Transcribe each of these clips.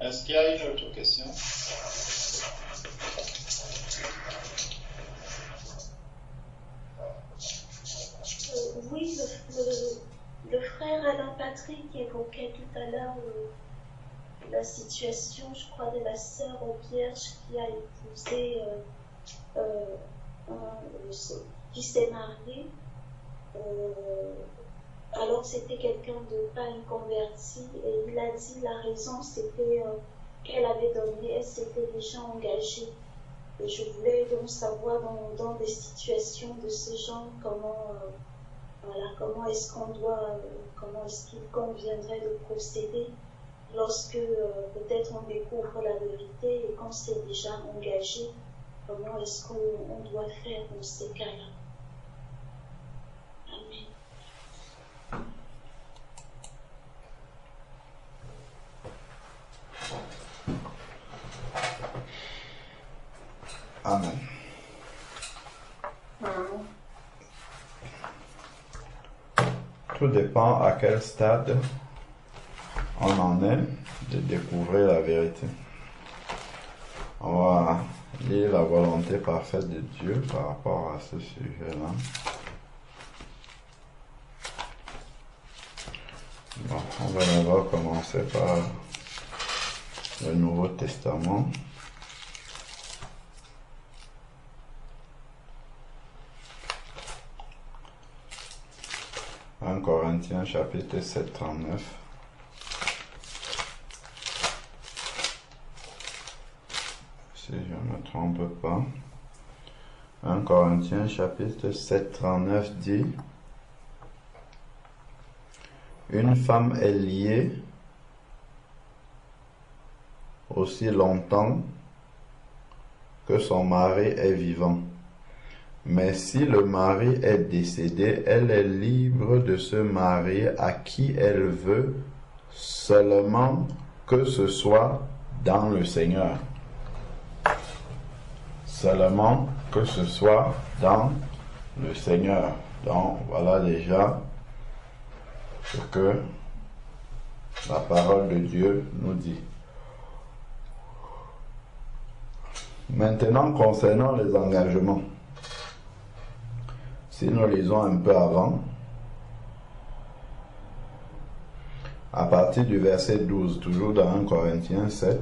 Est-ce qu'il y a une autre question? Oui, le frère Alain Patrick évoquait tout à l'heure la situation, je crois, de la sœur vierge qui a épousé, qui s'est mariée. Alors c'était quelqu'un de pas inconverti, et il a dit la raison c'était qu'elle avait donné, elle s'était déjà engagée. Et je voulais donc savoir dans des situations de ce genre comment est-ce qu'on doit, comment est-ce qu'il conviendrait de procéder lorsque peut-être on découvre la vérité et qu'on s'est déjà engagé, comment est-ce qu'on doit faire dans ces cas-là. Amen. Amen. Tout dépend à quel stade on en est de découvrir la vérité. On va lire la volonté parfaite de Dieu par rapport à ce sujet-là. Bon, on va d'abord commencer par le Nouveau Testament. Un Corinthiens chapitre 7, 39. Si je ne me trompe pas. 1 Corinthiens chapitre 7, 39 dit: une femme est liée aussi longtemps que son mari est vivant. Mais si le mari est décédé, elle est libre de se marier à qui elle veut, seulement que ce soit dans le Seigneur. Seulement que ce soit dans le Seigneur. Donc voilà déjà ce que la parole de Dieu nous dit. Maintenant, concernant les engagements, si nous lisons un peu avant, à partir du verset 12, toujours dans 1 Corinthiens 7,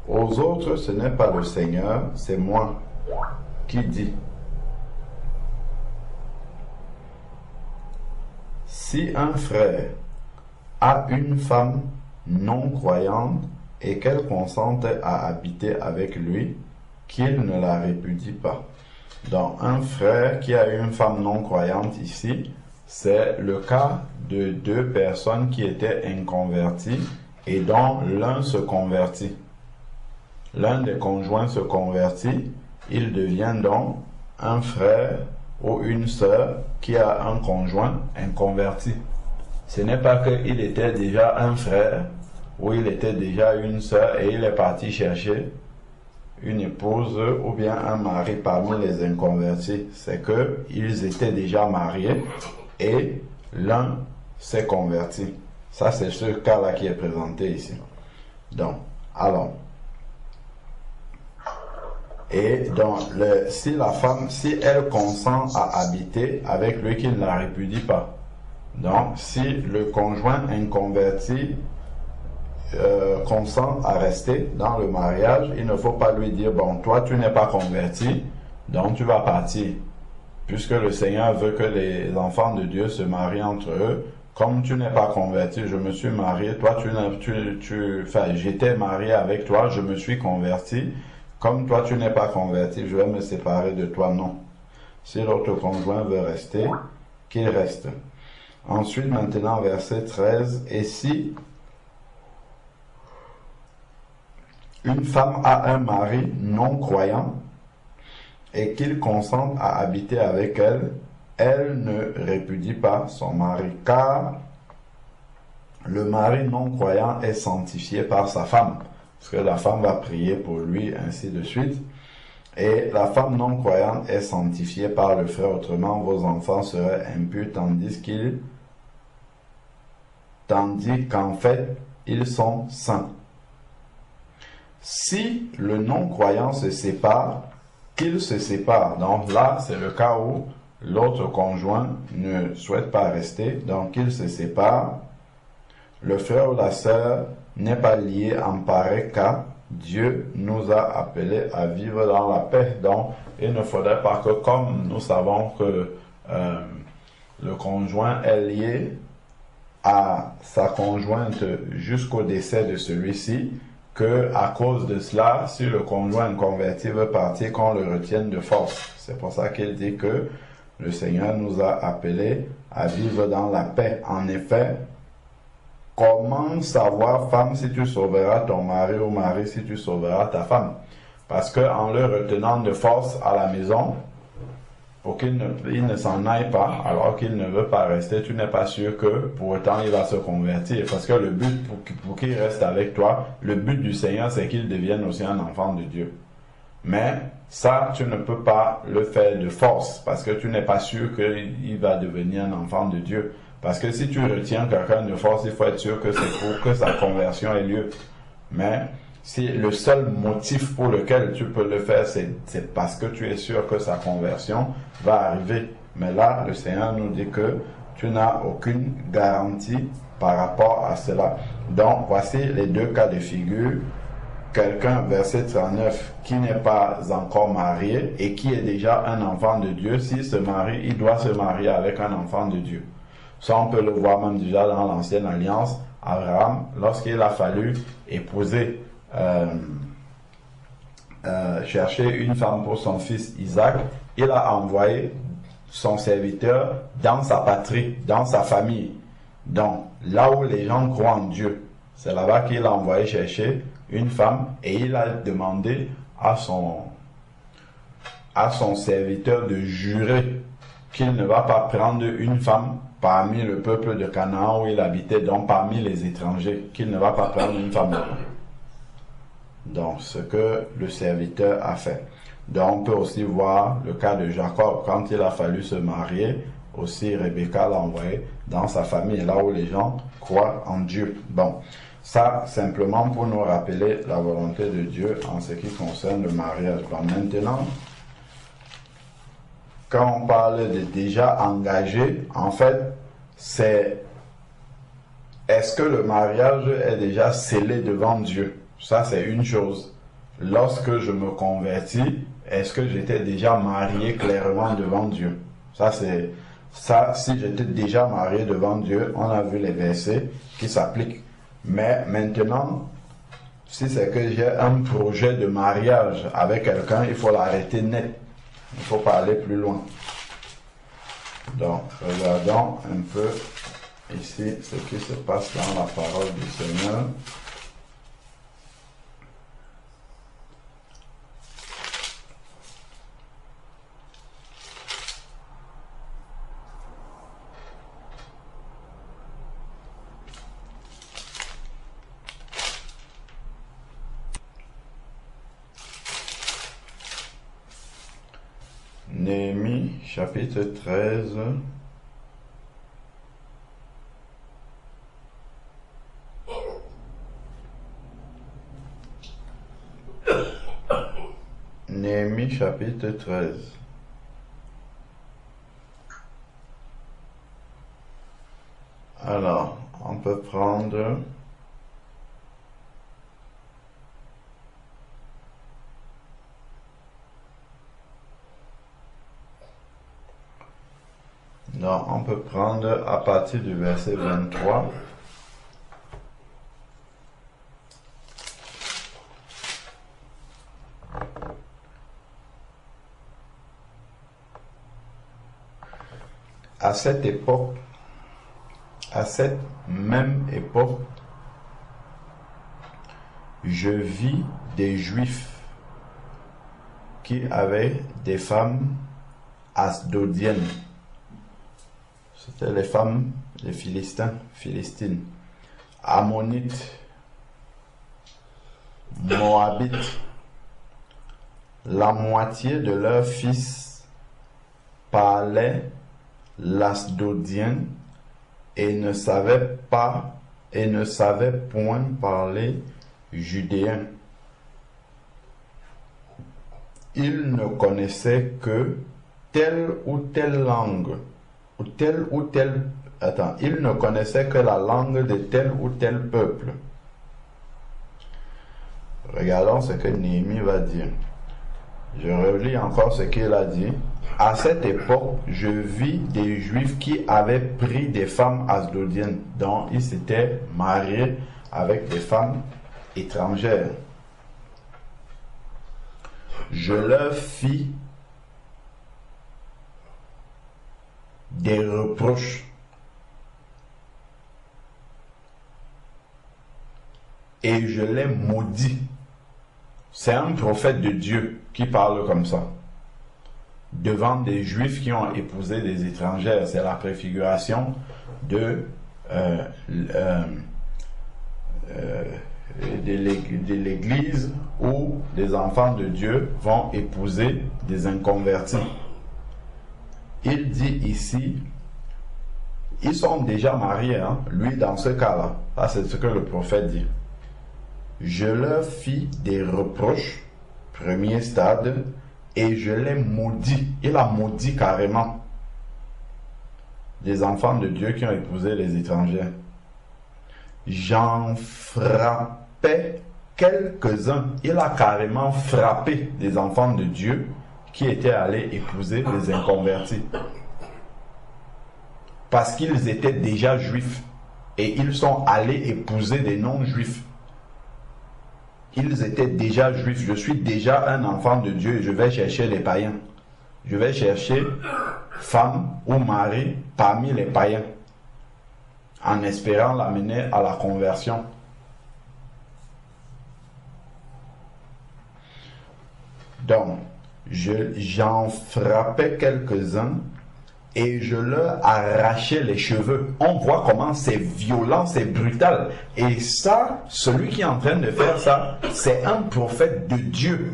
aux autres, ce n'est pas le Seigneur, c'est moi qui dis. Si un frère a une femme non croyante et qu'elle consente à habiter avec lui, qu'il ne la répudie pas. Donc, un frère qui a une femme non croyante ici, c'est le cas de deux personnes qui étaient inconverties et dont l'un se convertit. L'un des conjoints se convertit, il devient donc un frère ou une sœur qui a un conjoint inconverti. Ce n'est pas qu'il était déjà un frère ou il était déjà une sœur et il est parti chercher une épouse ou bien un mari parmi les inconvertis. C'est qu'ils étaient déjà mariés et l'un s'est converti. Ça, c'est ce cas-là qui est présenté ici. Donc, alors, et donc, si la femme, si elle consent à habiter avec lui, qu'il ne la répudie pas. Donc, si le conjoint inconverti consent à rester dans le mariage, il ne faut pas lui dire, bon, toi tu n'es pas converti, donc tu vas partir. Puisque le Seigneur veut que les enfants de Dieu se marient entre eux, comme tu n'es pas converti, je me suis marié, toi j'étais marié avec toi, je me suis converti, comme toi tu n'es pas converti, je vais me séparer de toi, non. Si l'autre conjoint veut rester, qu'il reste. Ensuite, maintenant, verset 13, et si une femme a un mari non croyant et qu'il consente à habiter avec elle, elle ne répudie pas son mari, car le mari non croyant est sanctifié par sa femme, parce que la femme va prier pour lui, ainsi de suite. Et la femme non croyante est sanctifiée par le frère, autrement vos enfants seraient impurs, tandis qu'en fait, ils sont saints. Si le non-croyant se sépare, qu'il se sépare. Donc là, c'est le cas où l'autre conjoint ne souhaite pas rester, donc il se sépare. Le frère ou la sœur n'est pas lié en pareil cas. Dieu nous a appelés à vivre dans la paix. Donc, il ne faudrait pas que, comme nous savons que le conjoint est lié à sa conjointe jusqu'au décès de celui-ci, que à cause de cela, si le conjoint converti veut partir, qu'on le retienne de force. C'est pour ça qu'il dit que le Seigneur nous a appelés à vivre dans la paix. En effet, comment savoir, femme, si tu sauveras ton mari, ou mari, si tu sauveras ta femme? Parce que en le retenant de force à la maison, pour qu'il ne s'en aille pas, alors qu'il ne veut pas rester, tu n'es pas sûr que pour autant il va se convertir. Parce que le but, pour qu'il reste avec toi, le but du Seigneur, c'est qu'il devienne aussi un enfant de Dieu. Mais ça, tu ne peux pas le faire de force, parce que tu n'es pas sûr qu'il va devenir un enfant de Dieu. Parce que si tu retiens quelqu'un de force, il faut être sûr que c'est pour que sa conversion ait lieu. Mais si le seul motif pour lequel tu peux le faire, c'est parce que tu es sûr que sa conversion va arriver. Mais là, le Seigneur nous dit que tu n'as aucune garantie par rapport à cela. Donc, voici les deux cas de figure. Quelqu'un, verset 39, qui n'est pas encore marié et qui est déjà un enfant de Dieu, s'il se marie, il doit se marier avec un enfant de Dieu. Ça, on peut le voir même déjà dans l'ancienne alliance. Abraham, lorsqu'il a fallu épouser, chercher une femme pour son fils Isaac, il a envoyé son serviteur dans sa patrie, dans sa famille. Donc, là où les gens croient en Dieu, c'est là-bas qu'il a envoyé chercher une femme et il a demandé à son serviteur de jurer qu'il ne va pas prendre une femme parmi le peuple de Canaan où il habitait, donc parmi les étrangers, qu'il ne va pas prendre une femme. Donc, ce que le serviteur a fait. Donc, on peut aussi voir le cas de Jacob, quand il a fallu se marier, aussi Rebecca l'a envoyé dans sa famille, là où les gens croient en Dieu. Bon, ça, simplement pour nous rappeler la volonté de Dieu en ce qui concerne le mariage. Bon, maintenant, quand on parle de déjà engagé, en fait, c'est est-ce que le mariage est déjà scellé devant Dieu? Ça, c'est une chose. Lorsque je me convertis, est-ce que j'étais déjà marié clairement devant Dieu? Ça, c'est ça. Si j'étais déjà marié devant Dieu, on a vu les versets qui s'appliquent. Mais maintenant, si c'est que j'ai un projet de mariage avec quelqu'un, il faut l'arrêter net. Il faut pas aller plus loin. Donc, regardons un peu ici ce qui se passe dans la parole du Seigneur. Néhémie, chapitre 13. Néhémie, chapitre 13. Alors, on peut prendre non, on peut prendre à partir du verset 23. À cette époque, à cette même époque, je vis des Juifs qui avaient des femmes asdodiennes. C'était les femmes, les Philistines, Ammonites, Moabites. La moitié de leurs fils parlaient l'asdodien et ne savaient point parler judéen. il ne connaissait que telle ou telle langue, ou telle ou telle... Attends, il ne connaissait que la langue de tel ou tel peuple. Regardons ce que Néhémie va dire. Je relis encore ce qu'il a dit. À cette époque, je vis des Juifs qui avaient pris des femmes asdodiennes, dont ils s'étaient mariés avec des femmes étrangères. Je leur fis des reproches et je les maudis. C'est un prophète de Dieu qui parle comme ça, devant des Juifs qui ont épousé des étrangères. C'est la préfiguration de l'Église où les enfants de Dieu vont épouser des inconvertis. Il dit ici, ils sont déjà mariés, hein? Lui dans ce cas-là. Ça, c'est ce que le prophète dit. Je leur fis des reproches, premier stade, et je les maudis. Il a maudit carrément les enfants de Dieu qui ont épousé les étrangers. J'en frappais quelques-uns. Il a carrément frappé des enfants de Dieu qui étaient allés épouser les inconvertis. Parce qu'ils étaient déjà juifs et ils sont allés épouser des non-juifs. Ils étaient déjà juifs. Je suis déjà un enfant de Dieu et je vais chercher les païens. Je vais chercher femme ou mari parmi les païens en espérant l'amener à la conversion. Donc, j'en frappais quelques-uns et je leur arrachais les cheveux. On voit comment c'est violent, c'est brutal. Et ça, celui qui est en train de faire ça, c'est un prophète de Dieu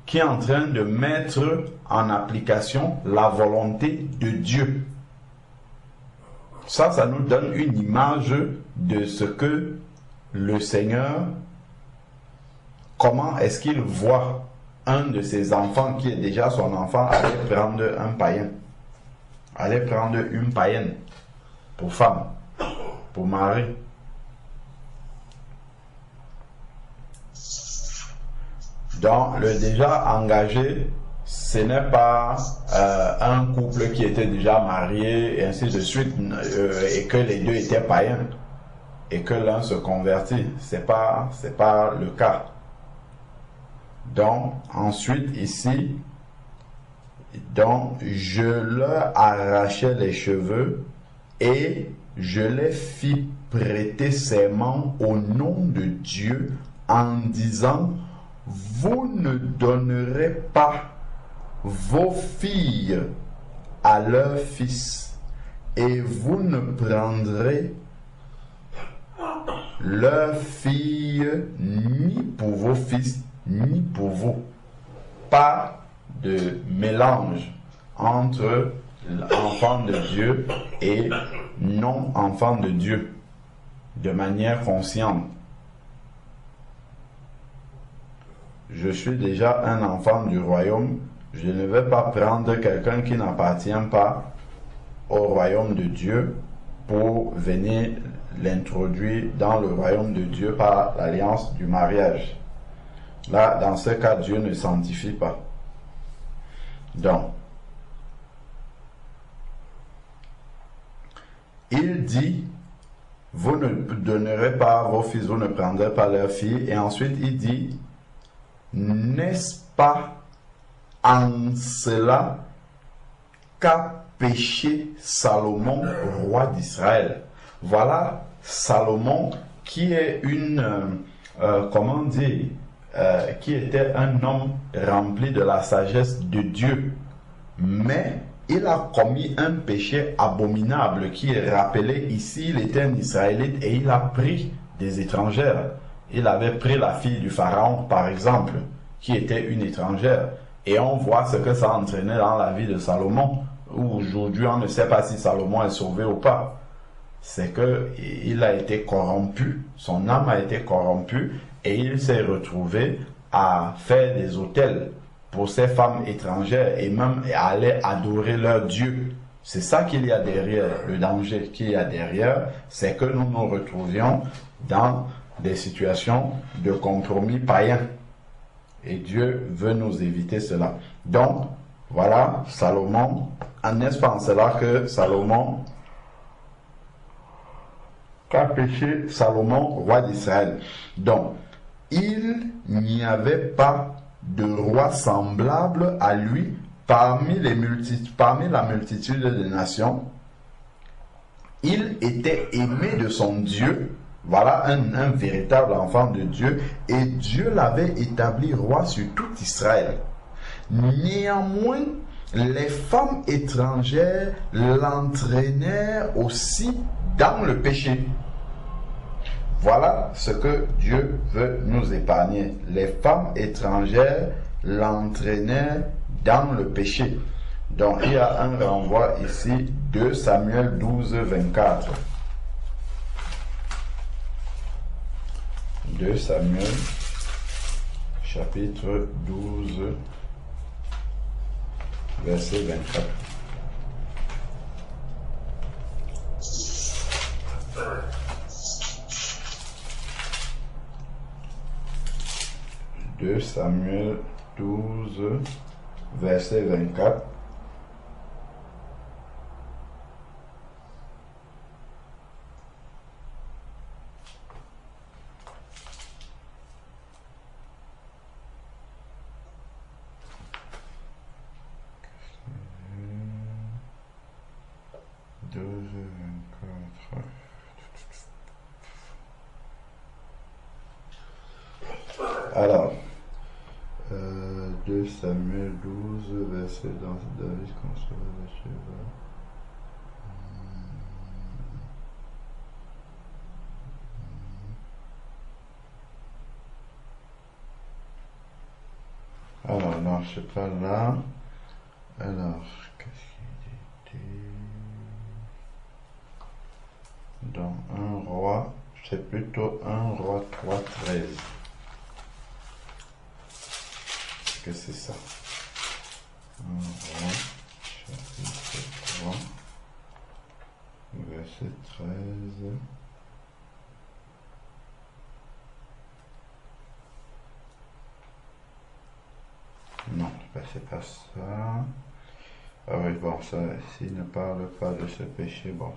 qui est en train de mettre en application la volonté de Dieu. Ça nous donne une image de ce que le Seigneur, comment est-ce qu'il voit un de ses enfants qui est déjà son enfant aller prendre un païen, aller prendre une païenne pour femme, pour mari. Donc le déjà engagé, ce n'est pas un couple qui était déjà marié et ainsi de suite et que les deux étaient païens et que l'un se convertit. C'est pas le cas. Donc ensuite ici, donc je leur arrachais les cheveux et je les fis prêter serment au nom de Dieu en disant: vous ne donnerez pas vos filles à leurs fils, et vous ne prendrez leurs filles ni pour vos fils, ni pour vous. Pas de mélange entre l'enfant de Dieu et non-enfant de Dieu, de manière consciente. Je suis déjà un enfant du royaume. Je ne vais pas prendre quelqu'un qui n'appartient pas au royaume de Dieu pour venir l'introduire dans le royaume de Dieu par l'alliance du mariage. Là, dans ce cas, Dieu ne sanctifie pas. Donc, il dit: vous ne donnerez pas vos fils, vous ne prendrez pas leurs filles. Et ensuite, il dit: n'est-ce pas en cela qu'a péché Salomon, roi d'Israël? Voilà Salomon qui est qui était un homme rempli de la sagesse de Dieu, mais il a commis un péché abominable qui est rappelé ici. Il était un Israélite et il a pris des étrangères. Il avait pris la fille du Pharaon, par exemple, qui était une étrangère. Et on voit ce que ça a entraîné dans la vie de Salomon. Aujourd'hui, on ne sait pas si Salomon est sauvé ou pas. C'est qu'il a été corrompu, son âme a été corrompue, et il s'est retrouvé à faire des autels pour ces femmes étrangères et même allaient adorer leur Dieu. C'est ça qu'il y a derrière, le danger qu'il y a derrière, c'est que nous nous retrouvions dans des situations de compromis païens. Et Dieu veut nous éviter cela. Donc, voilà, Salomon, n'est-ce pas en cela que Salomon, qu'a péché Salomon, roi d'Israël. Donc, il n'y avait pas de roi semblable à lui parmi la multitude des nations. Il était aimé de son Dieu. Voilà un véritable enfant de Dieu. Et Dieu l'avait établi roi sur tout Israël. Néanmoins, les femmes étrangères l'entraînèrent aussi dans le péché. Voilà ce que Dieu veut nous épargner. Les femmes étrangères l'entraînèrent dans le péché. Donc il y a un renvoi ici, 2 Samuel 12, 24. 2 Samuel, chapitre 12, verset 24. « 2 Samuel 12, verset 24. Alors, 2 Samuel 12, verset dans David construit le cheval. Alors, non, je ne sais pas là. Alors, qu'est-ce qu'il dit? Dans un roi, c'est plutôt un roi 3, 13. Que c'est ça. Un roi, chapitre 3, verset 13. Non, c'est pas ça. Ah oui, bon, ça, s'il ne parle pas de ce péché, bon,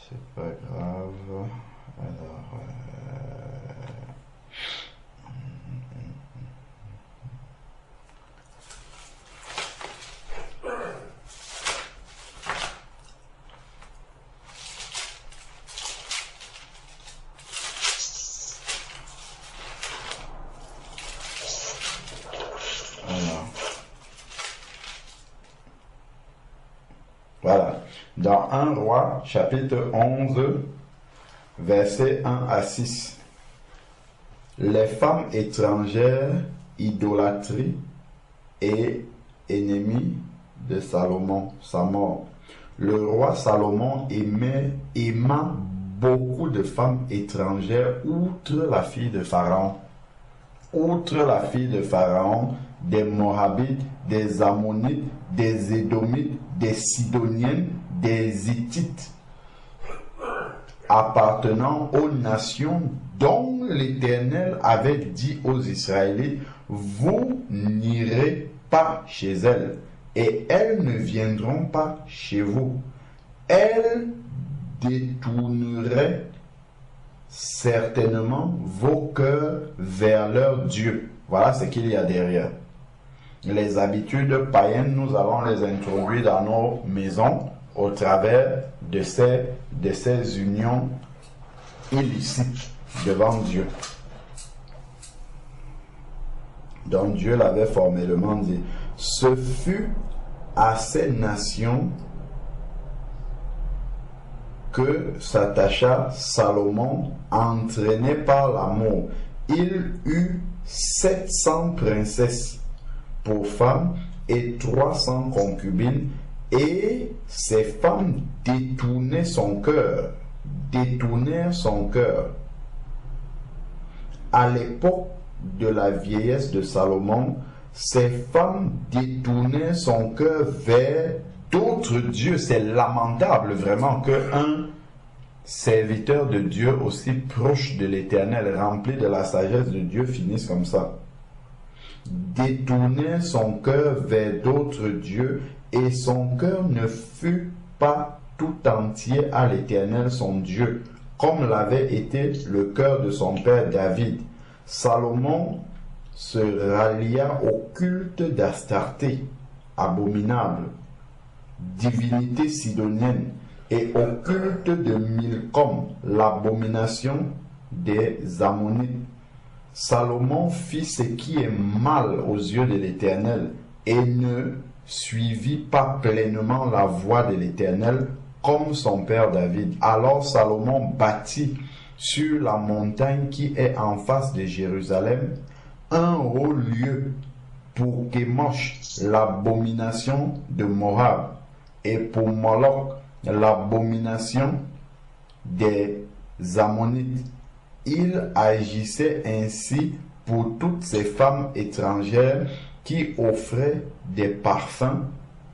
c'est pas grave. Alors, voilà. Dans 1 Roi, chapitre 11, versets 1 à 6. Les femmes étrangères, idolâtrie et ennemies de Salomon, sa mort. Le roi Salomon aima beaucoup de femmes étrangères outre la fille de Pharaon. Outre la fille de Pharaon, des Moabites, des Ammonites, des Édomites, des Sidoniennes, des Hittites, appartenant aux nations dont l'Éternel avait dit aux Israélites, vous n'irez pas chez elles, et elles ne viendront pas chez vous. Elles détourneraient certainement vos cœurs vers leur Dieu. Voilà ce qu'il y a derrière. Les habitudes païennes, nous allons les introduire dans nos maisons au travers de ces unions illicites devant Dieu. Donc Dieu l'avait formellement dit. Ce fut à ces nations que s'attacha Salomon, entraîné par l'amour. Il eut 700 princesses pour femmes et 300 concubines, et ces femmes détournèrent son cœur. À l'époque de la vieillesse de Salomon, ces femmes détournaient son cœur vers d'autres dieux. C'est lamentable vraiment qu'un serviteur de Dieu aussi proche de l'Éternel, rempli de la sagesse de Dieu, finisse comme ça. Détournait son cœur vers d'autres dieux, et son cœur ne fut pas tout entier à l'Éternel son Dieu, comme l'avait été le cœur de son père David. Salomon se rallia au culte d'Astarté, abominable, divinité sidonienne, et au culte de Milcom, l'abomination des Ammonites. Salomon fit ce qui est mal aux yeux de l'Éternel et ne suivit pas pleinement la voie de l'Éternel comme son père David. Alors Salomon bâtit sur la montagne qui est en face de Jérusalem un haut lieu pour Kémosh, l'abomination de Moab, et pour Moloch, l'abomination des Ammonites. Il agissait ainsi pour toutes ces femmes étrangères qui offraient des parfums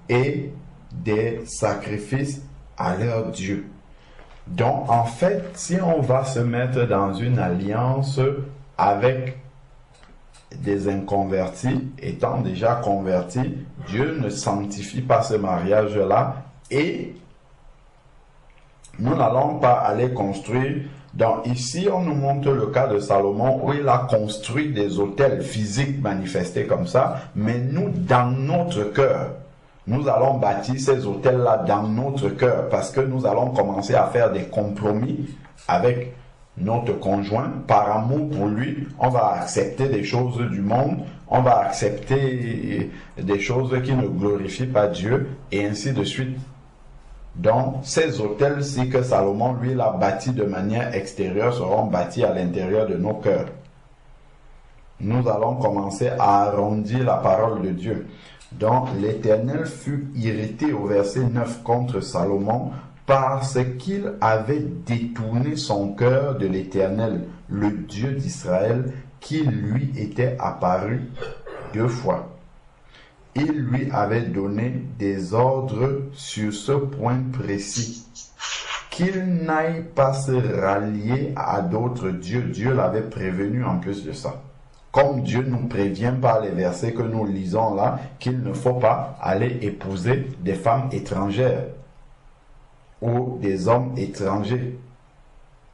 et des sacrifices à leur Dieu. Donc, en fait, si on va se mettre dans une alliance avec des inconvertis, étant déjà convertis, Dieu ne sanctifie pas ce mariage-là et nous n'allons pas aller construire. Donc ici, on nous montre le cas de Salomon où il a construit des autels physiques manifestés comme ça, mais nous, dans notre cœur, nous allons bâtir ces autels-là dans notre cœur parce que nous allons commencer à faire des compromis avec notre conjoint. Par amour pour lui, on va accepter des choses du monde, on va accepter des choses qui ne glorifient pas Dieu et ainsi de suite. Donc, ces autels-ci que Salomon, lui, l'a bâtis de manière extérieure, seront bâtis à l'intérieur de nos cœurs. Nous allons commencer à arrondir la parole de Dieu. Donc, l'Éternel fut irrité au verset 9 contre Salomon parce qu'il avait détourné son cœur de l'Éternel, le Dieu d'Israël, qui lui était apparu 2 fois. Il lui avait donné des ordres sur ce point précis, qu'il n'aille pas se rallier à d'autres dieux. Dieu l'avait prévenu en plus de ça. Comme Dieu nous prévient par les versets que nous lisons là, qu'il ne faut pas aller épouser des femmes étrangères ou des hommes étrangers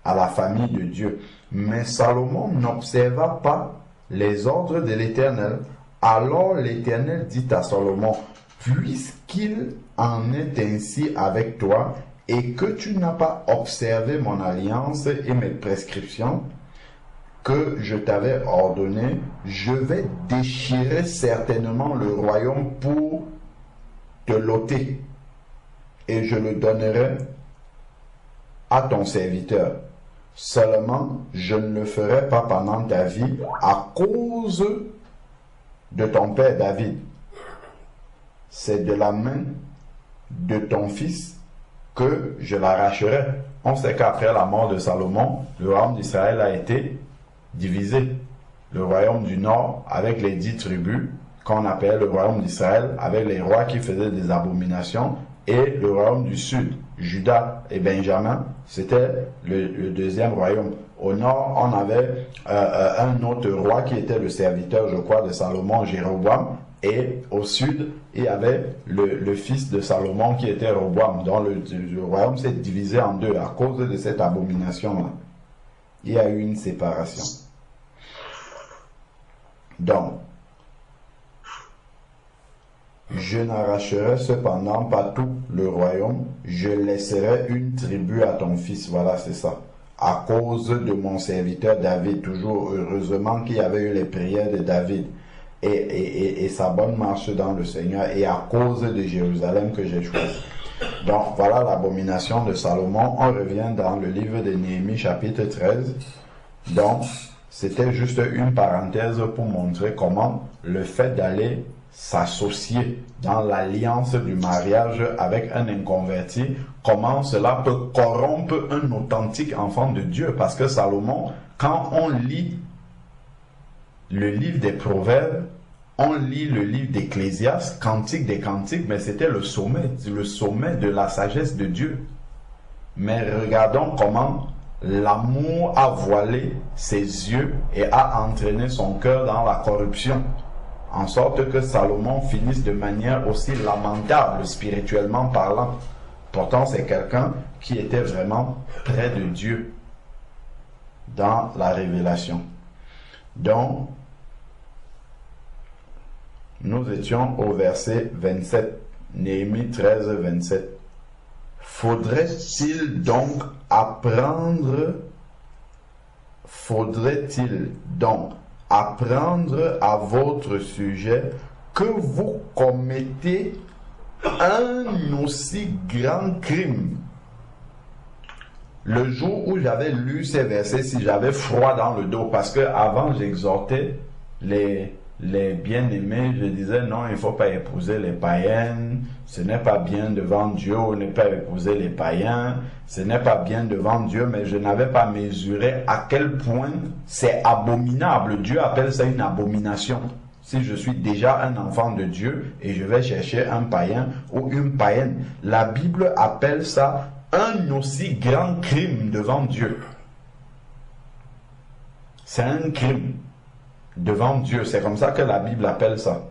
à la famille de Dieu. Mais Salomon n'observa pas les ordres de l'Éternel. Alors l'Éternel dit à Salomon, puisqu'il en est ainsi avec toi et que tu n'as pas observé mon alliance et mes prescriptions que je t'avais ordonnées, je vais déchirer certainement le royaume pour te l'ôter et je le donnerai à ton serviteur. Seulement, je ne le ferai pas pendant ta vie à cause de ton père David. C'est de la main de ton fils que je l'arracherai. On sait qu'après la mort de Salomon, le royaume d'Israël a été divisé. Le royaume du nord avec les 10 tribus, qu'on appelle le royaume d'Israël, avec les rois qui faisaient des abominations, et le royaume du sud, Juda et Benjamin, c'était le deuxième royaume. Au nord, on avait un autre roi qui était le serviteur, je crois, de Salomon, Jéroboam. Et au sud, il y avait le fils de Salomon qui était Roboam. Donc le royaume s'est divisé en deux à cause de cette abomination-là. Il y a eu une séparation. Donc, je n'arracherai cependant pas tout le royaume, je laisserai une tribu à ton fils. Voilà, c'est ça. À cause de mon serviteur David, toujours heureusement qu'il y avait eu les prières de David et sa bonne marche dans le Seigneur, et à cause de Jérusalem que j'ai choisi. Donc voilà l'abomination de Salomon. On revient dans le livre de Néhémie chapitre 13. Donc c'était juste une parenthèse pour montrer comment le fait d'aller s'associer dans l'alliance du mariage avec un inconverti, comment cela peut corrompre un authentique enfant de Dieu. Parce que Salomon, quand on lit le livre des Proverbes, on lit le livre d'Ecclésiaste, Cantique des Cantiques, mais c'était le sommet de la sagesse de Dieu. Mais regardons comment l'amour a voilé ses yeux et a entraîné son cœur dans la corruption, en sorte que Salomon finisse de manière aussi lamentable spirituellement parlant. Pourtant, c'est quelqu'un qui était vraiment près de Dieu dans la révélation. Donc, nous étions au verset 27, Néhémie 13, 27. Faudrait-il donc apprendre à votre sujet que vous commettez un aussi grand crime? Le jour où j'avais lu ces versets, si j'avais froid dans le dos, parce que avant j'exhortais les bien-aimés, je disais non, il ne faut pas épouser les païennes, ce n'est pas bien devant Dieu, on ne pas épouser les païens, ce n'est pas bien devant Dieu, mais je n'avais pas mesuré à quel point c'est abominable. Dieu appelle ça une abomination. Si je suis déjà un enfant de Dieu et je vais chercher un païen ou une païenne, la Bible appelle ça un aussi grand crime devant Dieu. C'est un crime devant Dieu. C'est comme ça que la Bible appelle ça.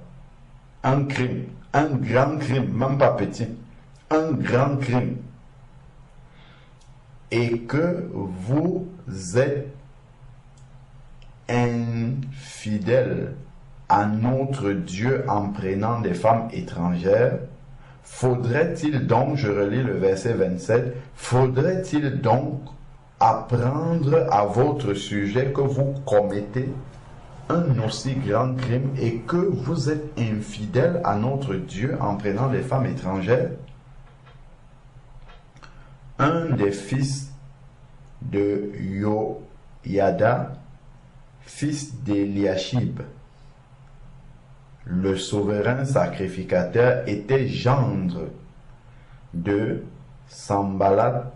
Un crime. Un grand crime. Même pas petit. Un grand crime. Et que vous êtes infidèles à notre Dieu en prenant des femmes étrangères, faudrait-il donc, je relis le verset 27, faudrait-il donc apprendre à votre sujet que vous commettez un aussi grand crime et que vous êtes infidèles à notre Dieu en prenant des femmes étrangères? Un des fils de Yoyada, fils d'Eliashib, le souverain sacrificateur, était gendre de Sambalat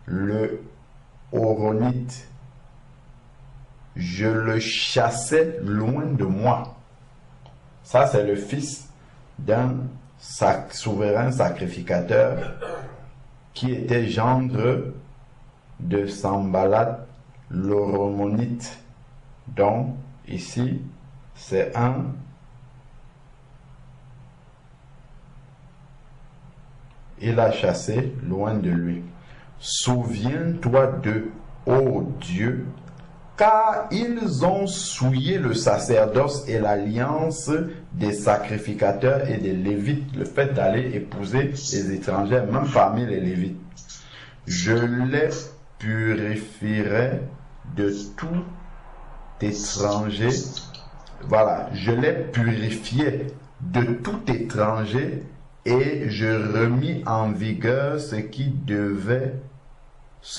le Horonite. Je le chassais loin de moi. Ça, c'est le fils d'un souverain sacrificateur qui était gendre de Sambalat l'Horonite. Donc, ici, c'est il a chassé loin de lui. Souviens-toi d'eux, ô Dieu, car ils ont souillé le sacerdoce et l'alliance des sacrificateurs et des Lévites, le fait d'aller épouser les étrangers, même parmi les Lévites. Je les purifierai de tout étranger. Voilà, je les purifiais de tout étranger et je remis en vigueur ce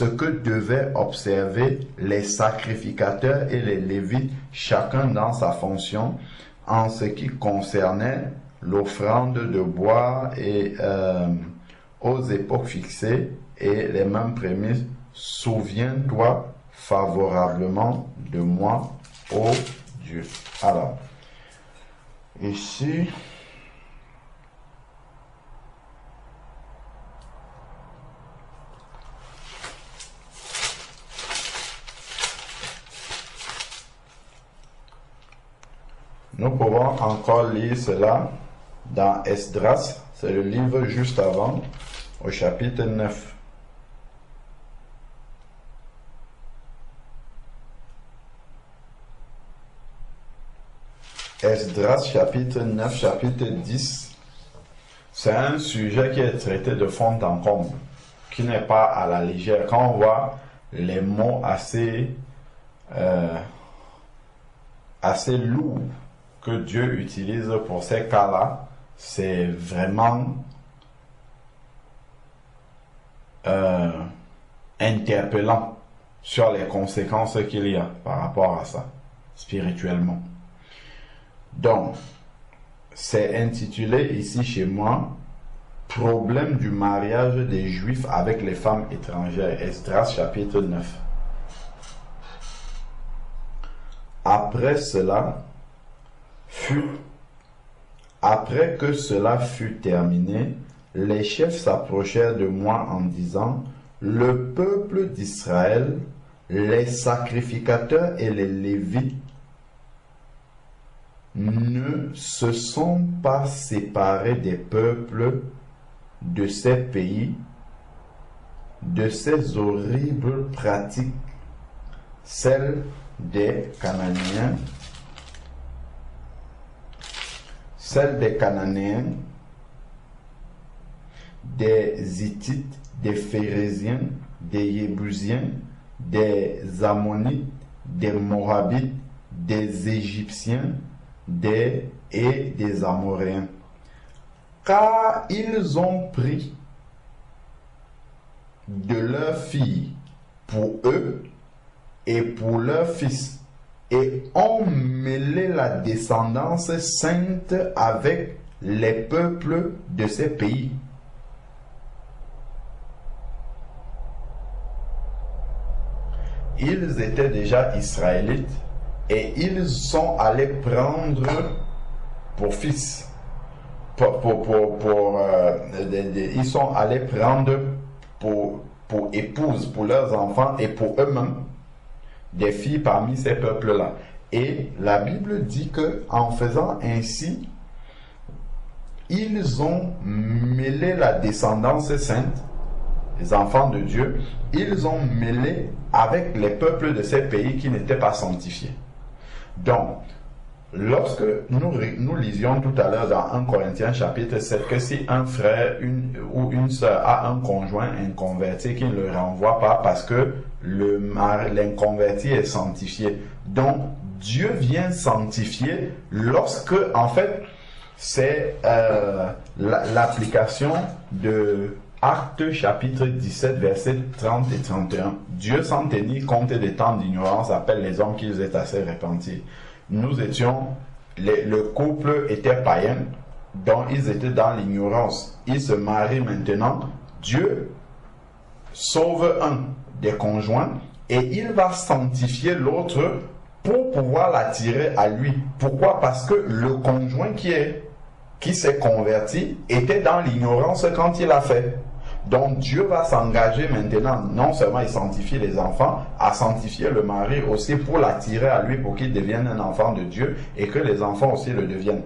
que devaient observer les sacrificateurs et les Lévites, chacun dans sa fonction, en ce qui concernait l'offrande de bois et aux époques fixées et les mêmes prémices. Souviens-toi favorablement de moi, ô Dieu. Alors, ici, nous pouvons encore lire cela dans Esdras, c'est le livre juste avant, au chapitre 9. Esdras, chapitre 9, chapitre 10, c'est un sujet qui est traité de fond en comble, qui n'est pas à la légère. Quand on voit les mots assez lourds que Dieu utilise pour ces cas-là, c'est vraiment interpellant sur les conséquences qu'il y a par rapport à ça, spirituellement. Donc, c'est intitulé ici chez moi « Problème du mariage des Juifs avec les femmes étrangères », Esdras chapitre 9. Après que cela fut terminé, les chefs s'approchèrent de moi en disant, le peuple d'Israël, les sacrificateurs et les Lévites ne se sont pas séparés des peuples de ces pays, de ces horribles pratiques, celles des Cananéens, des Hittites, des Phérésiens, des Jébusiens, des Ammonites, des Moabites, des Égyptiens, et des Amoréens. Car ils ont pris de leurs filles pour eux et pour leurs fils, et ont mêlé la descendance sainte avec les peuples de ces pays. Ils étaient déjà israélites et ils sont allés prendre pour fils, ils sont allés prendre pour épouses, pour leurs enfants et pour eux-mêmes, des filles parmi ces peuples-là. Et la Bible dit que en faisant ainsi, ils ont mêlé la descendance sainte, les enfants de Dieu, ils ont mêlé avec les peuples de ces pays qui n'étaient pas sanctifiés. Donc, lorsque nous lisions tout à l'heure dans 1 Corinthiens chapitre 7 que si un frère ou une sœur a un conjoint inconverti qui ne le renvoie pas parce que l'inconverti est sanctifié. Donc, Dieu vient sanctifier lorsque, en fait, c'est l'application de Actes chapitre 17 versets 30 et 31. Dieu sans tenir compte des temps d'ignorance appelle les hommes qu'ils étaient assez repentis. Nous étions, le couple était païen, donc ils étaient dans l'ignorance. Ils se marient maintenant. Dieu sauve un des conjoints et il va sanctifier l'autre pour pouvoir l'attirer à lui. Pourquoi? Parce que le conjoint qui s'est converti était dans l'ignorance quand il a fait. Donc Dieu va s'engager maintenant, non seulement il sanctifie les enfants, à sanctifier le mari aussi pour l'attirer à lui pour qu'il devienne un enfant de Dieu et que les enfants aussi le deviennent.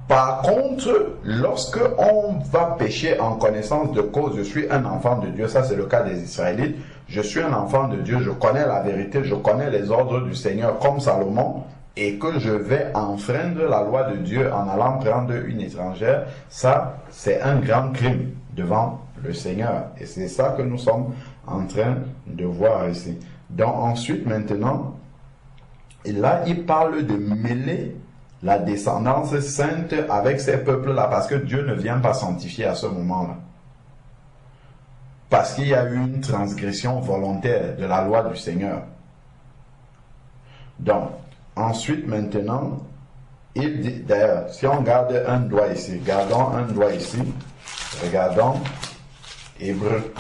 Par contre, lorsque on va pécher en connaissance de cause, je suis un enfant de Dieu, ça c'est le cas des Israélites, je suis un enfant de Dieu, je connais la vérité, je connais les ordres du Seigneur comme Salomon, et que je vais enfreindre la loi de Dieu en allant prendre une étrangère, ça c'est un grand crime devant le Seigneur. Et c'est ça que nous sommes en train de voir ici. Donc ensuite maintenant, et là il parle de mêler la descendance sainte avec ces peuples-là, parce que Dieu ne vient pas sanctifier à ce moment-là. Parce qu'il y a eu une transgression volontaire de la loi du Seigneur. Donc, ensuite maintenant, il dit, d'ailleurs, si on garde un doigt ici, gardons un doigt ici, regardons Hébreux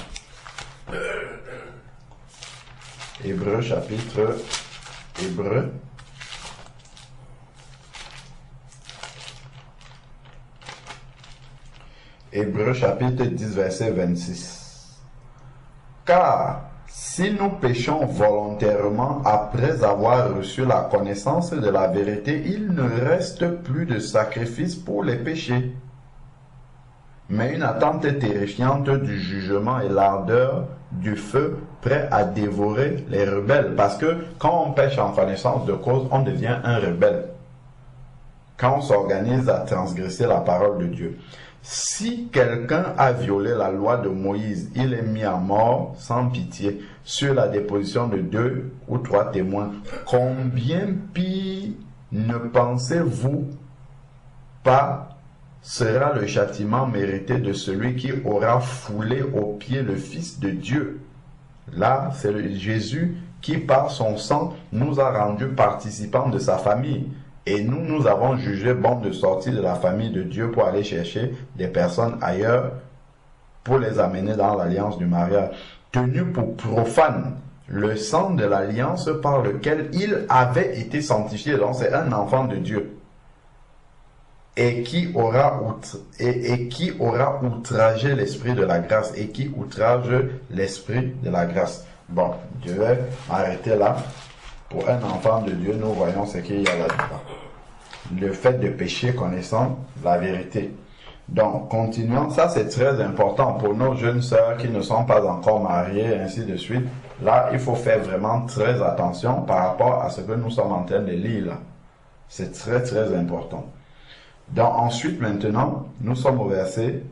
chapitre Hébreux. Hébreux chapitre 10 verset 26. Car si nous péchons volontairement après avoir reçu la connaissance de la vérité, il ne reste plus de sacrifice pour les péchés, mais une attente terrifiante du jugement et l'ardeur du feu prêt à dévorer les rebelles. Parce que quand on pêche en connaissance de cause, on devient un rebelle. Quand on s'organise à transgresser la parole de Dieu. Si quelqu'un a violé la loi de Moïse, il est mis à mort sans pitié sur la déposition de 2 ou 3 témoins. Combien pire ne pensez-vous pas sera le châtiment mérité de celui qui aura foulé aux pieds le Fils de Dieu? Là, c'est Jésus qui, par son sang, nous a rendus participants de sa famille. Et nous avons jugé bon de sortir de la famille de Dieu pour aller chercher des personnes ailleurs pour les amener dans l'alliance du mariage. Tenus pour profanes, le sang de l'alliance par lequel il avait été sanctifié. Donc c'est un enfant de Dieu. Et qui aura outragé l'esprit de la grâce. Et qui outrage l'esprit de la grâce. Bon, je vais m'arrêter là. Pour un enfant de Dieu, nous voyons ce qu'il y a là-dedans. Le fait de pécher connaissant la vérité. Donc, continuons. Ça, c'est très important pour nos jeunes sœurs qui ne sont pas encore mariées, ainsi de suite. Là, il faut faire vraiment très attention par rapport à ce que nous sommes en train de lire là. C'est très, très important. Donc, ensuite, maintenant, nous sommes au verset,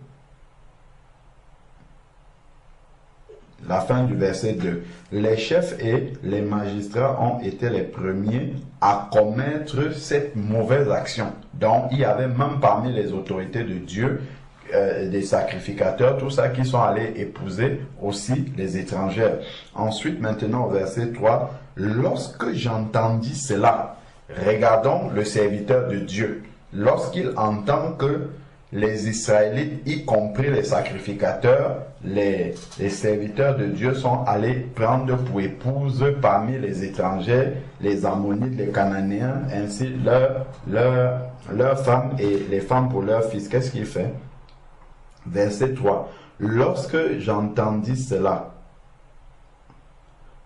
la fin du verset 2. Les chefs et les magistrats ont été les premiers à commettre cette mauvaise action. Donc, il y avait même parmi les autorités de Dieu, des sacrificateurs, tout ça qui sont allés épouser aussi les étrangères. Ensuite, maintenant, au verset 3, lorsque j'entendis cela, regardons le serviteur de Dieu. Lorsqu'il entend que les Israélites, y compris les sacrificateurs, les serviteurs de Dieu sont allés prendre pour épouse parmi les étrangers, les Ammonites, les Cananéens, ainsi leurs femmes et les femmes pour leurs fils. Qu'est-ce qu'il fait? Verset 3. Lorsque j'entendis cela,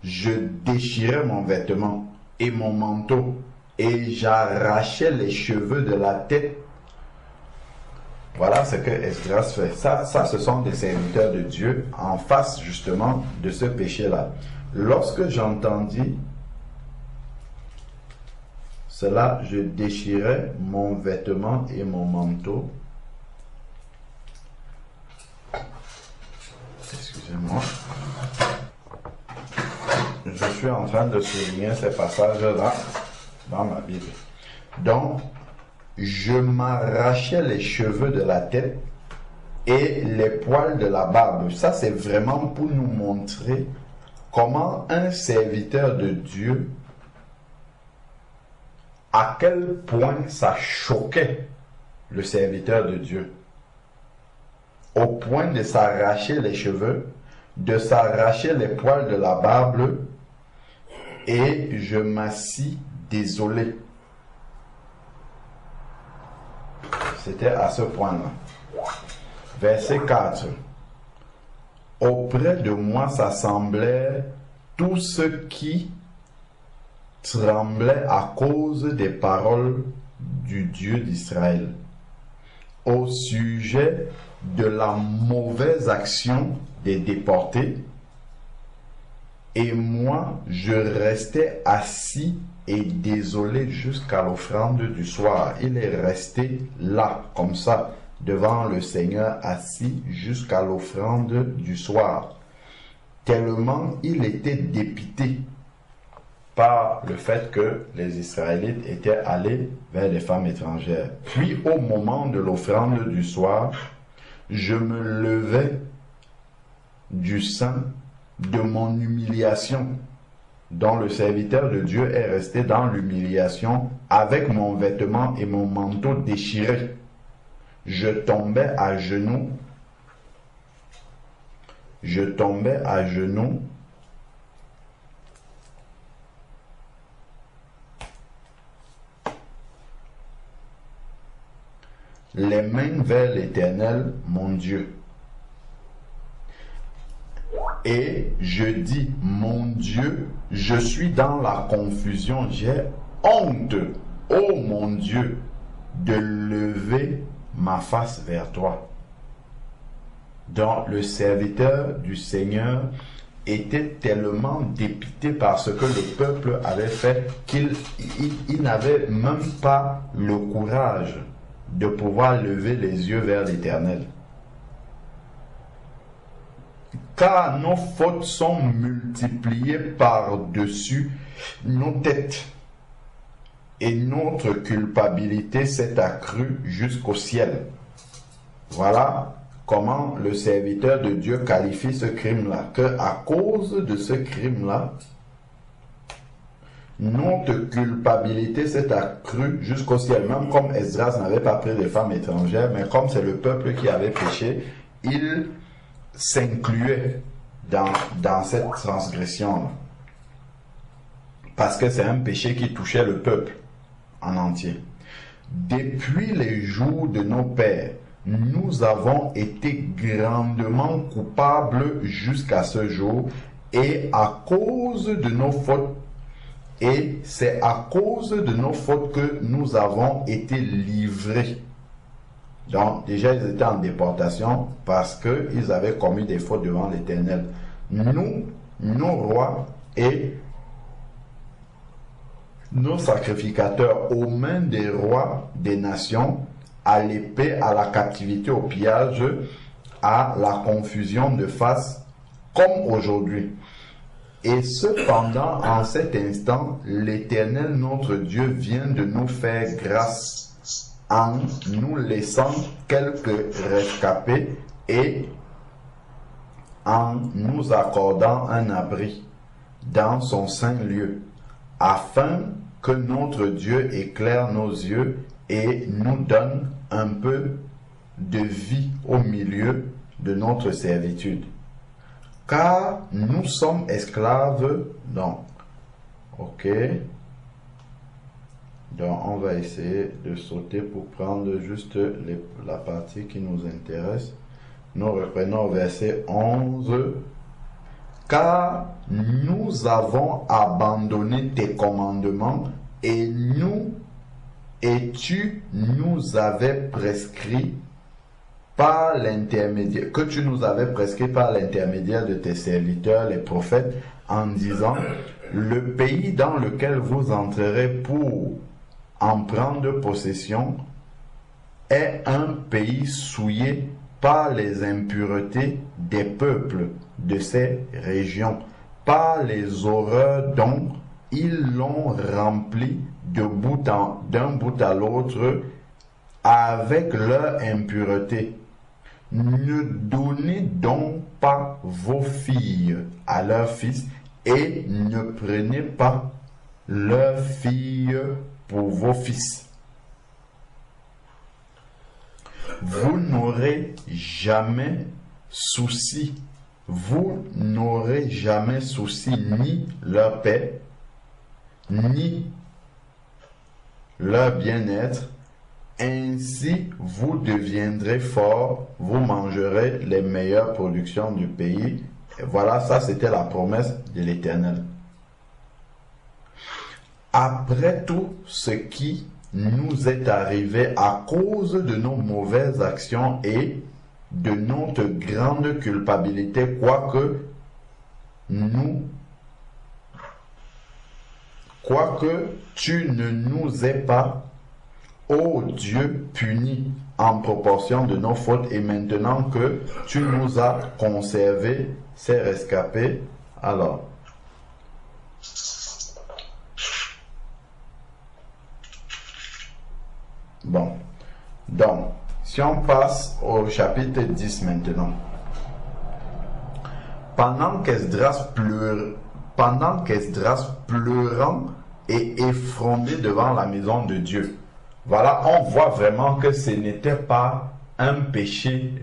je déchirai mon vêtement et mon manteau et j'arrachai les cheveux de la tête. Voilà ce que Esdras fait. Ça, ce sont des serviteurs de Dieu en face justement de ce péché-là. Lorsque j'entendis cela, je déchirai mon vêtement et mon manteau. Excusez-moi. Je suis en train de souligner ces passages-là dans ma Bible. Donc, je m'arrachais les cheveux de la tête et les poils de la barbe. Ça, c'est vraiment pour nous montrer comment un serviteur de Dieu, à quel point ça choquait le serviteur de Dieu. Au point de s'arracher les cheveux, de s'arracher les poils de la barbe, et je m'assis désolé. C'était à ce point-là. Verset 4. Auprès de moi s'assemblaient tous ceux qui tremblaient à cause des paroles du Dieu d'Israël, au sujet de la mauvaise action des déportés. Et moi, je restais assis et désolé jusqu'à l'offrande du soir. Il est resté là, comme ça, devant le Seigneur, assis jusqu'à l'offrande du soir. Tellement il était dépité par le fait que les Israélites étaient allés vers les femmes étrangères. Puis au moment de l'offrande du soir, je me levai du sein de mon humiliation, dont le serviteur de Dieu est resté dans l'humiliation avec mon vêtement et mon manteau déchirés. Je tombais à genoux. Je tombais à genoux. Les mains vers l'Éternel, mon Dieu. Et je dis, mon Dieu, je suis dans la confusion, j'ai honte, ô mon Dieu, de lever ma face vers toi. Donc le serviteur du Seigneur était tellement dépité par ce que le peuple avait fait qu'il n'avait même pas le courage de pouvoir lever les yeux vers l'Éternel. Car nos fautes sont multipliées par-dessus nos têtes, et notre culpabilité s'est accrue jusqu'au ciel. Voilà comment le serviteur de Dieu qualifie ce crime-là, que à cause de ce crime-là, notre culpabilité s'est accrue jusqu'au ciel. Même comme Esdras n'avait pas pris des femmes étrangères, mais comme c'est le peuple qui avait péché, il s'incluait dans cette transgression-là. parce que c'est un péché qui touchait le peuple en entier. Depuis les jours de nos pères, nous avons été grandement coupables jusqu'à ce jour, et à cause de nos fautes, et c'est à cause de nos fautes que nous avons été livrés. Donc, déjà, ils étaient en déportation parce qu'ils avaient commis des fautes devant l'Éternel. Nous, nos rois et nos sacrificateurs aux mains des rois des nations, à l'épée, à la captivité, au pillage, à la confusion de face, comme aujourd'hui. Et cependant, en cet instant, l'Éternel notre Dieu vient de nous faire grâce en nous laissant quelques rescapés et en nous accordant un abri dans son saint lieu, afin que notre Dieu éclaire nos yeux et nous donne un peu de vie au milieu de notre servitude. Car nous sommes esclaves, donc, ok. Donc, on va essayer de sauter pour prendre juste la partie qui nous intéresse. Nous reprenons au verset 11. Car nous avons abandonné tes commandements et tu nous avais prescrit par l'intermédiaire, que tu nous avais prescrit par l'intermédiaire de tes serviteurs, les prophètes, en disant, le pays dans lequel vous entrerez pour en prendre possession est un pays souillé par les impuretés des peuples de ces régions, par les horreurs dont ils l'ont rempli d'un bout à l'autre avec leur impureté. Ne donnez donc pas vos filles à leurs fils et ne prenez pas leurs filles pour vos fils. Vous n'aurez jamais souci ni leur paix, ni leur bien-être. Ainsi, vous deviendrez forts, vous mangerez les meilleures productions du pays. Et voilà, ça c'était la promesse de l'Éternel. Après tout ce qui nous est arrivé à cause de nos mauvaises actions et de notre grande culpabilité, quoique tu ne nous aies pas, ô Dieu, punis en proportion de nos fautes, et maintenant que tu nous as conservé ces rescapés, alors. Bon, donc, si on passe au chapitre 10 maintenant. Pendant qu'Esdras pleurant et effrondé devant la maison de Dieu, voilà, on voit vraiment que ce n'était pas un péché,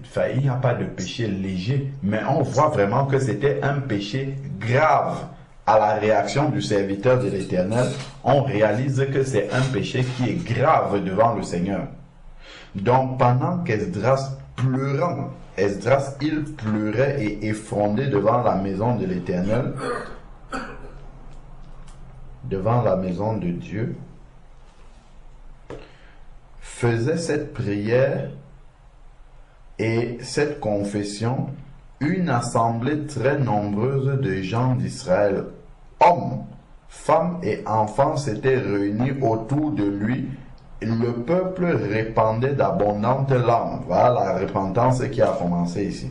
enfin, il n'y a pas de péché léger, mais on voit vraiment que c'était un péché grave. À la réaction du serviteur de l'Éternel, on réalise que c'est un péché qui est grave devant le Seigneur. Donc, pendant qu'Esdras pleurant, il pleurait et effrondé devant la maison de l'Éternel, devant la maison de Dieu, faisait cette prière et cette confession, une assemblée très nombreuse de gens d'Israël, hommes, femmes et enfants s'étaient réunis autour de lui. Le peuple répandait d'abondantes larmes. Voilà la repentance qui a commencé ici.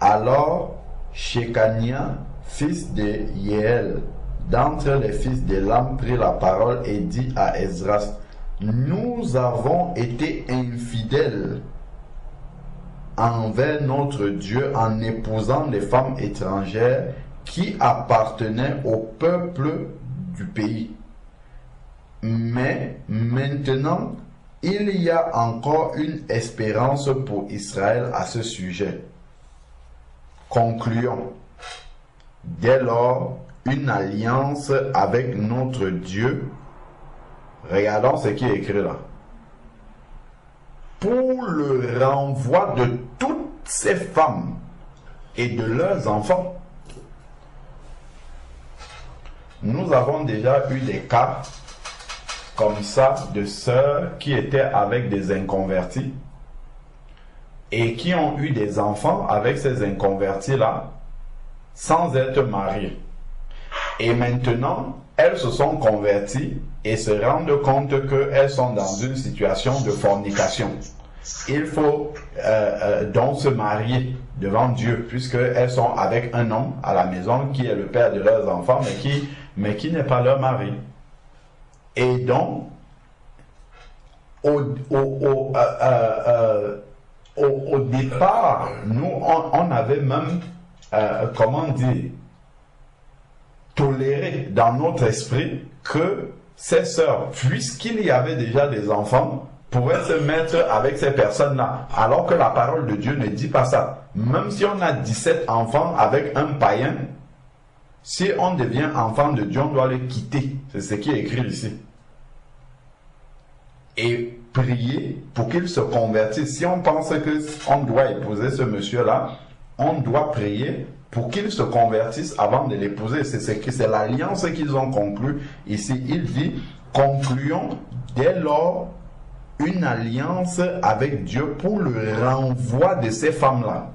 Alors, Shekania, fils de Yéel, d'entre les fils d'Élam, prit la parole et dit à Esdras, « Nous avons été infidèles envers notre Dieu en épousant des femmes étrangères qui appartenaient au peuple du pays. Mais maintenant, il y a encore une espérance pour Israël à ce sujet. Concluons. dès lors une alliance avec notre Dieu. Regardons ce qui est écrit là. Pour le renvoi de toutes ces femmes et de leurs enfants. Nous avons déjà eu des cas comme ça de sœurs qui étaient avec des inconvertis et qui ont eu des enfants avec ces inconvertis-là sans être mariés. Et maintenant, elles se sont converties et se rendent compte qu'elles sont dans une situation de fornication. Il faut donc se marier devant Dieu, puisqu'elles sont avec un homme à la maison qui est le père de leurs enfants, mais qui n'est pas leur mari. Et donc, au départ, nous, on avait même, comment dire, toléré dans notre esprit que ces sœurs, puisqu'il y avait déjà des enfants, pourraient se mettre avec ces personnes-là, alors que la parole de Dieu ne dit pas ça. Même si on a 17 enfants avec un païen, si on devient enfant de Dieu, on doit le quitter. C'est ce qui est écrit ici. Et prier pour qu'il se convertisse. Si on pense qu'on doit épouser ce monsieur-là, on doit prier pour qu'il se convertisse avant de l'épouser. C'est l'alliance qu'ils ont conclue. Ici, il dit, concluons dès lors une alliance avec Dieu pour le renvoi de ces femmes-là.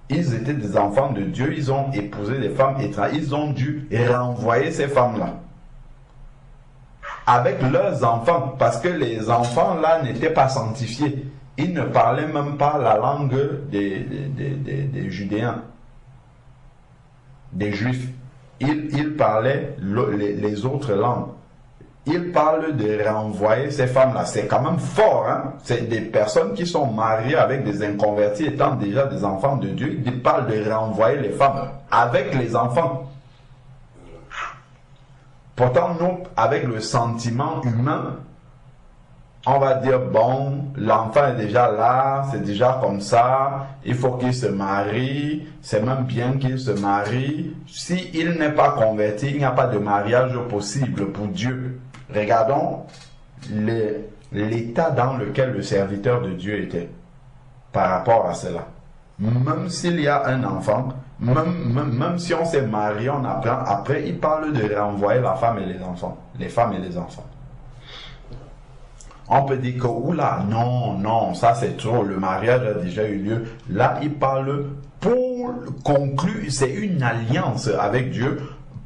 Ils étaient des enfants de Dieu, ils ont épousé des femmes étrangères, ils ont dû renvoyer ces femmes-là avec leurs enfants, parce que les enfants-là n'étaient pas sanctifiés. Ils ne parlaient même pas la langue des Judéens, des Juifs. Ils parlaient les autres langues. Il parle de renvoyer ces femmes-là. C'est quand même fort, hein? C'est des personnes qui sont mariées avec des inconvertis étant déjà des enfants de Dieu. Il parle de renvoyer les femmes avec les enfants. Pourtant, nous, avec le sentiment humain, on va dire, bon, l'enfant est déjà là, c'est déjà comme ça, il faut qu'il se marie, c'est même bien qu'il se marie. S'il n'est pas converti, il n'y a pas de mariage possible pour Dieu. Regardons l'état dans lequel le serviteur de Dieu était par rapport à cela. Même s'il y a un enfant, même si on s'est marié, on apprend, après il parle de renvoyer la femme et les enfants, les femmes et les enfants. On peut dire que, oula, non, ça c'est trop, le mariage a déjà eu lieu. Là, il parle pour conclure, c'est une alliance avec Dieu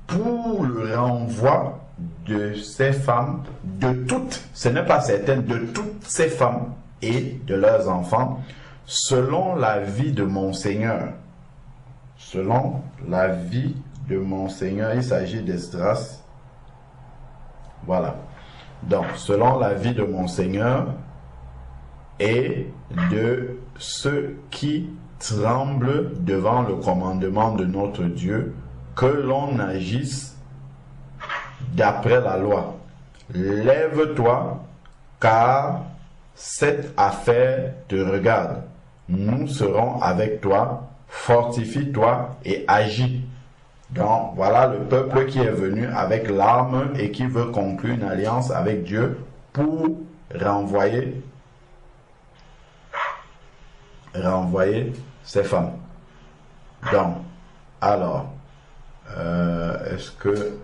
pour le renvoi de ces femmes, de toutes, ce n'est pas certaines, de toutes ces femmes et de leurs enfants, selon la vie de mon Seigneur. Selon la vie de mon Seigneur, il s'agit d'Esdras. Voilà. Donc, selon la vie de mon Seigneur et de ceux qui tremblent devant le commandement de notre Dieu, que l'on agisse d'après la loi. Lève-toi, car cette affaire te regarde. Nous serons avec toi, fortifie-toi et agis. Donc, voilà le peuple qui est venu avec l'arme et qui veut conclure une alliance avec Dieu pour renvoyer ces femmes. Donc, alors, est-ce que...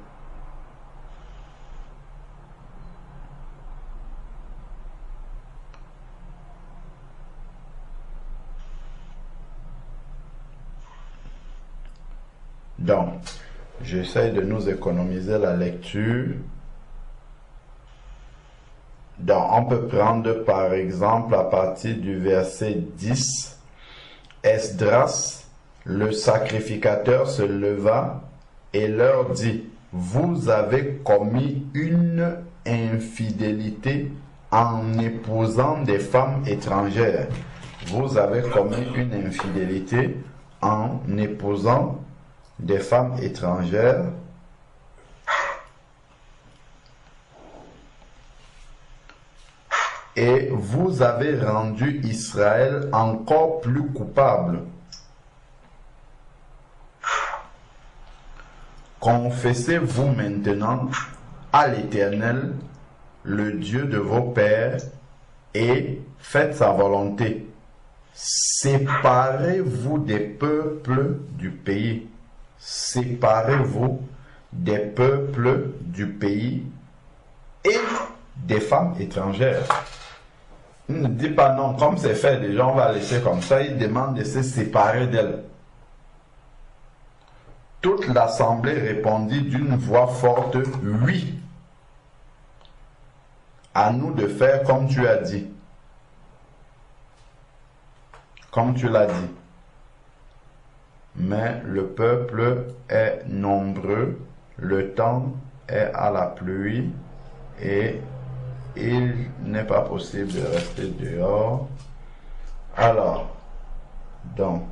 Donc, j'essaie de nous économiser la lecture. Donc, on peut prendre par exemple à partir du verset 10. Esdras, le sacrificateur, se leva et leur dit, vous avez commis une infidélité en épousant des femmes étrangères. Vous avez commis une infidélité en épousant des femmes étrangères. Et vous avez rendu Israël encore plus coupable. confessez-vous maintenant à l'Éternel, le Dieu de vos pères, et faites sa volonté. Séparez-vous des peuples du pays. Séparez-vous des peuples du pays et des femmes étrangères. Il ne dit pas non, comme c'est fait déjà, on va laisser comme ça. Il demande de se séparer d'elles. Toute l'assemblée répondit d'une voix forte, oui. À nous de faire comme tu as dit. Comme tu l'as dit. Mais le peuple est nombreux, le temps est à la pluie et il n'est pas possible de rester dehors. Alors, donc,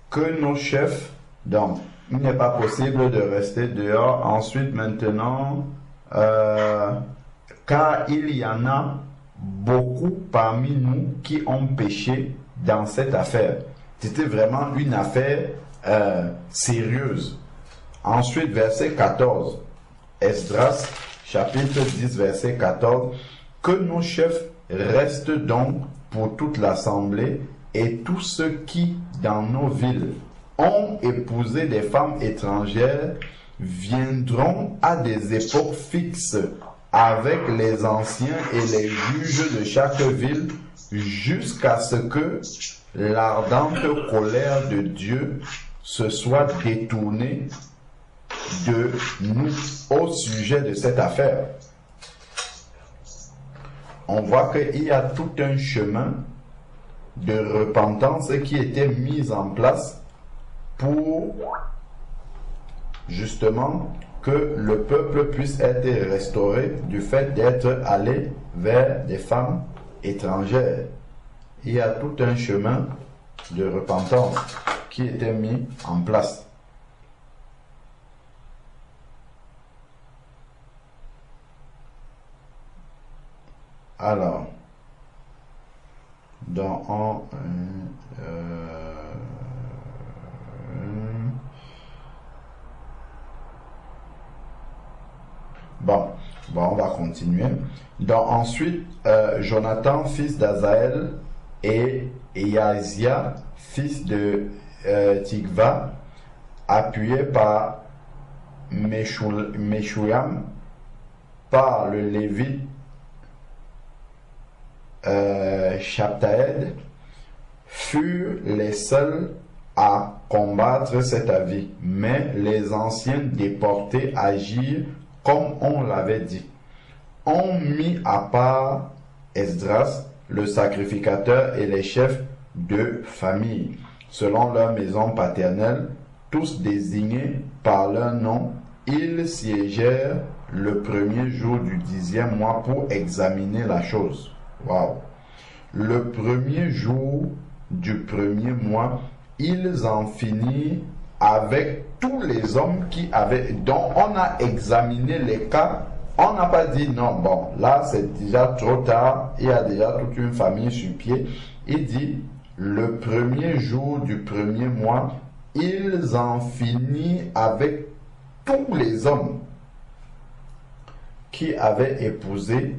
que nos chefs, donc, il n'est pas possible de rester dehors. Ensuite, maintenant, car il y en a beaucoup parmi nous qui ont péché dans cette affaire. C'était vraiment une affaire sérieuse. Ensuite, verset 14. Esdras, chapitre 10, verset 14. Que nos chefs restent donc pour toute l'assemblée et tous ceux qui, dans nos villes, ont épousé des femmes étrangères viendront à des époques fixes avec les anciens et les juges de chaque ville jusqu'à ce que l'ardente colère de Dieu se soit détournée de nous au sujet de cette affaire. On voit qu'il y a tout un chemin de repentance qui était mis en place pour justement que le peuple puisse être restauré du fait d'être allé vers des femmes étrangères. Il y a tout un chemin de repentance qui était mis en place. Alors, dans Bon, on va continuer. Donc ensuite, Jonathan, fils d'Azaël, et Yasia, fils de Tikva, appuyé par Meshoulam, par le Lévite Shabtaed, furent les seuls à combattre cet avis. Mais les anciens déportés agirent comme on l'avait dit. On mit à part Esdras, le sacrificateur, et les chefs de famille, selon leur maison paternelle, tous désignés par leur nom. Ils siégèrent le premier jour du 10e mois pour examiner la chose. Wow. Le premier jour du premier mois, ils en finirent avec tous les hommes qui avaient, dont on a examiné les cas. On n'a pas dit non, bon, là c'est déjà trop tard, il y a déjà toute une famille sur pied. Il dit, le premier jour du premier mois, ils en finirent avec tous les hommes qui avaient épousé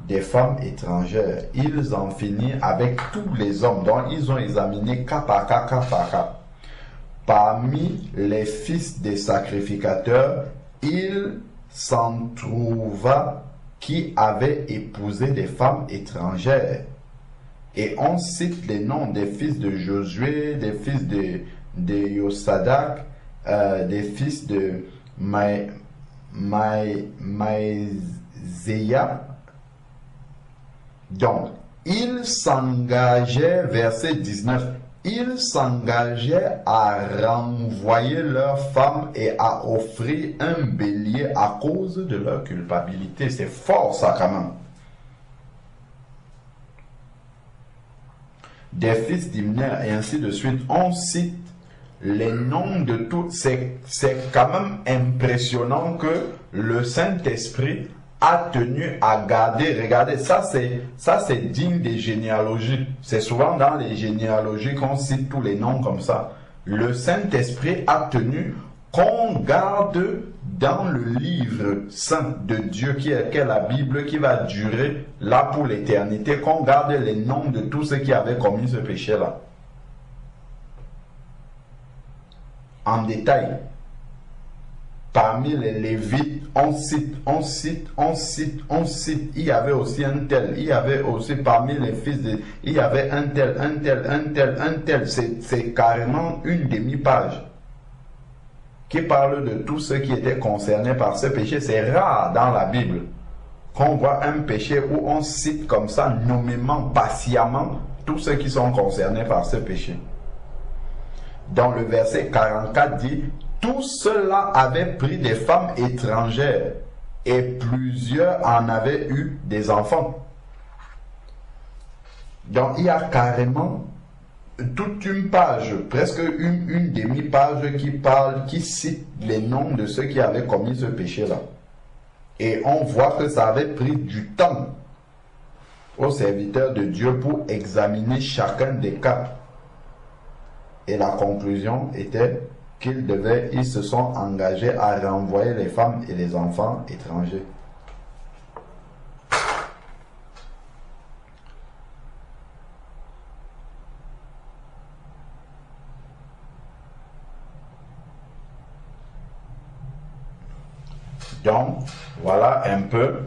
des femmes étrangères. Ils en finirent avec tous les hommes, donc ils ont examiné cas par cas, cas par cas. Parmi les fils des sacrificateurs, il s'en trouva qui avaient épousé des femmes étrangères. Et on cite les noms des fils de Josué, des fils de Yosadak, des fils de Maïzéa. Donc, ils s'engageaient, verset 19, ils s'engageaient à renvoyer leurs femmes et à offrir un bélier à cause de leur culpabilité. C'est fort ça quand même. Des fils d'Imner et ainsi de suite. On cite les noms de tous. C'est quand même impressionnant que le Saint-Esprit a tenu à garder. Regardez, ça c'est digne des généalogies. C'est souvent dans les généalogies qu'on cite tous les noms comme ça. Le Saint-Esprit a tenu qu'on garde dans le livre saint de Dieu qui est la Bible, qui va durer là pour l'éternité, qu'on garde les noms de tous ceux qui avaient commis ce péché-là. En détail. Parmi les Lévites, on cite. Il y avait aussi un tel. Il y avait aussi parmi les fils de... Il y avait un tel. C'est carrément une demi-page qui parle de tous ceux qui étaient concernés par ce péché. C'est rare dans la Bible qu'on voit un péché où on cite comme ça, nommément, patiemment, tous ceux qui sont concernés par ce péché. Dans le verset 44 dit, tous ceux-là avaient pris des femmes étrangères et plusieurs en avaient eu des enfants. Donc il y a carrément toute une page, presque une demi-page qui cite les noms de ceux qui avaient commis ce péché-là. Et on voit que ça avait pris du temps aux serviteurs de Dieu pour examiner chacun des cas. Et la conclusion était qu'ils se sont engagés à renvoyer les femmes et les enfants étrangers. Donc, voilà un peu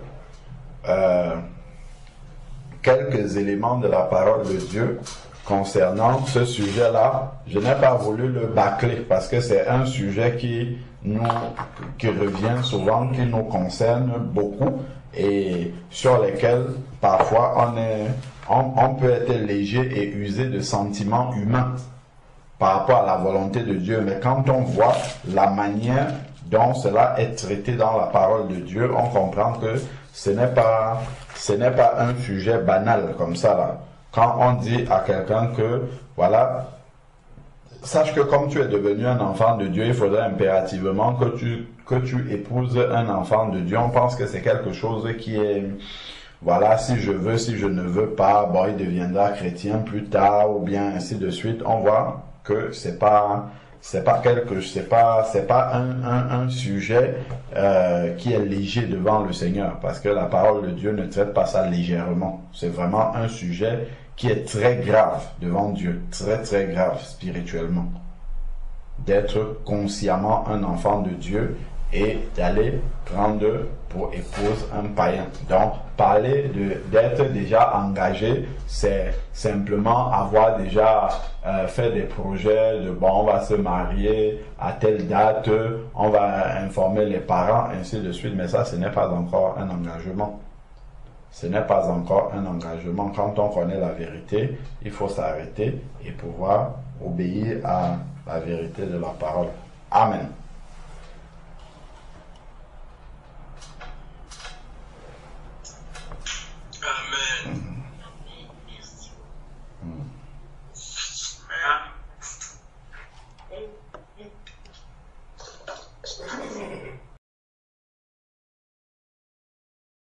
quelques éléments de la parole de Dieu concernant ce sujet-là. Je n'ai pas voulu le bâcler parce que c'est un sujet qui revient souvent, qui nous concerne beaucoup et sur lesquels parfois on peut être léger et usé de sentiments humains par rapport à la volonté de Dieu. Mais quand on voit la manière dont cela est traité dans la parole de Dieu, on comprend que ce n'est pas un sujet banal comme ça là. Quand on dit à quelqu'un que, voilà, sache que comme tu es devenu un enfant de Dieu, il faudrait impérativement que tu épouses un enfant de Dieu. On pense que c'est quelque chose qui est, voilà, si je veux, si je ne veux pas, bon, il deviendra chrétien plus tard, ou bien ainsi de suite. On voit que c'est pas un sujet qui est léger devant le Seigneur, parce que la parole de Dieu ne traite pas ça légèrement. C'est vraiment un sujet qui est très grave devant Dieu, très très grave spirituellement. D'être consciemment un enfant de Dieu et d'aller prendre pour épouse un païen. Donc, parler d'être déjà engagé, c'est simplement avoir déjà fait des projets de bon, on va se marier à telle date, on va informer les parents, ainsi de suite, mais ça, ce n'est pas encore un engagement. Ce n'est pas encore un engagement. Quand on connaît la vérité, il faut s'arrêter et pouvoir obéir à la vérité de la parole. Amen.